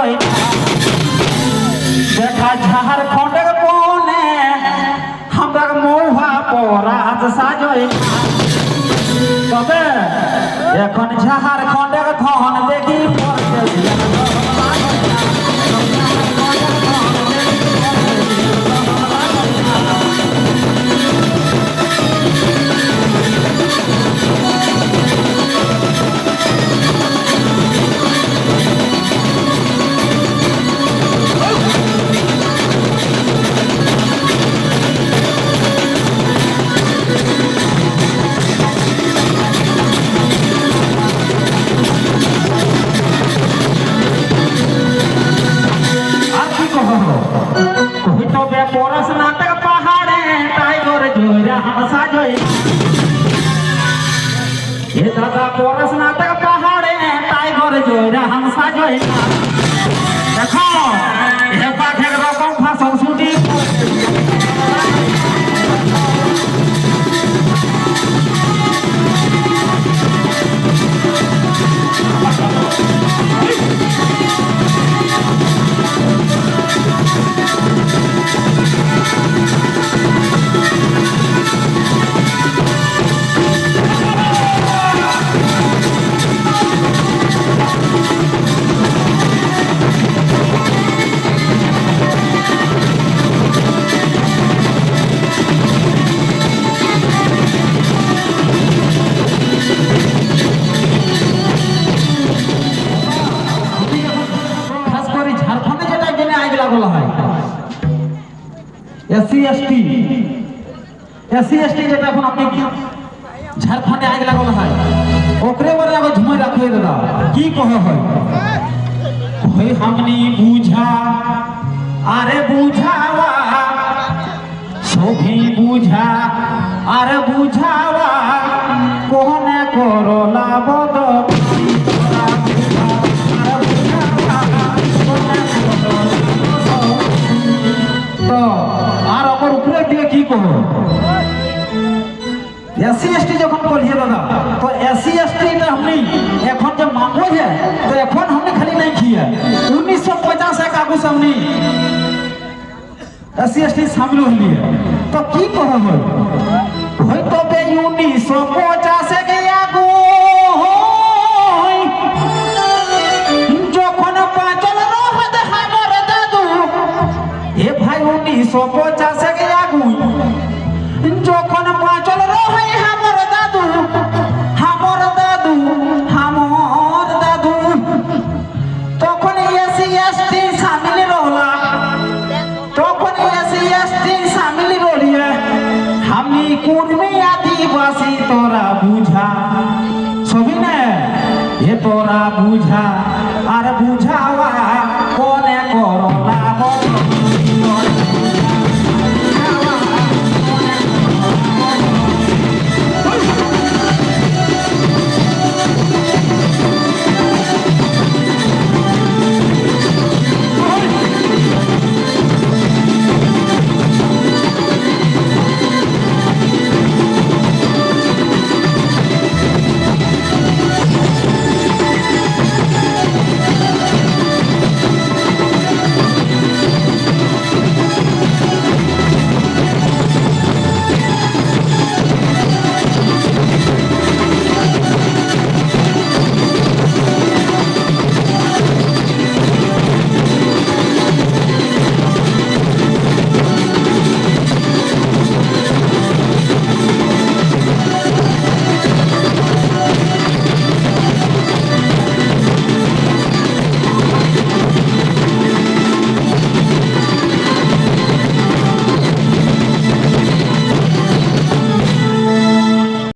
সাজয় দেখা ঝাড়খণ্ডের কোনে আমরা মৌহা পরাজ সাজয় তবে এখন ঝাড়খণ্ডের ধন দেখি दादा पोरस नाटक पहाड़े टाइगर जोरा हम साजोय देखो हे पाठे रकम भाषण सुनी एससी एसटी যেটা এখন আপনি ঝাড়খণ্ডে আগলা বলা হয় ওকরে বলে আগে ঝুমাই রাখে দাদা কি কহে হয় কই हमनी বুঝা আরে বুঝাওয়া সবই বুঝা আরে বুঝাওয়া কোনে করলা বদ তো আর ওপর উপরে দিয়ে কি কहो एससी एसटी যখন বলিয়ে দাদা তো एससी एसटी টা हमनी এখন যে मांगो है तो এখন हमने खाली नहीं किया 1950 एक आगु हमनी एससी एसटी शामिल हो लिए तो की कहो होय तो बे 1950 के आगु যখন পাঁচল রহত हमर दादू ए भाई 1950 के आगु যখন পাঁচল রহে हमर दादू তখন এসসি এসটি শামিল রহলা তখন এসসি এসটি শামিল রহিয়ে আমি কুর্মী আদিবাসী তোরা বুঝা ছবি না এ তোরা বুঝা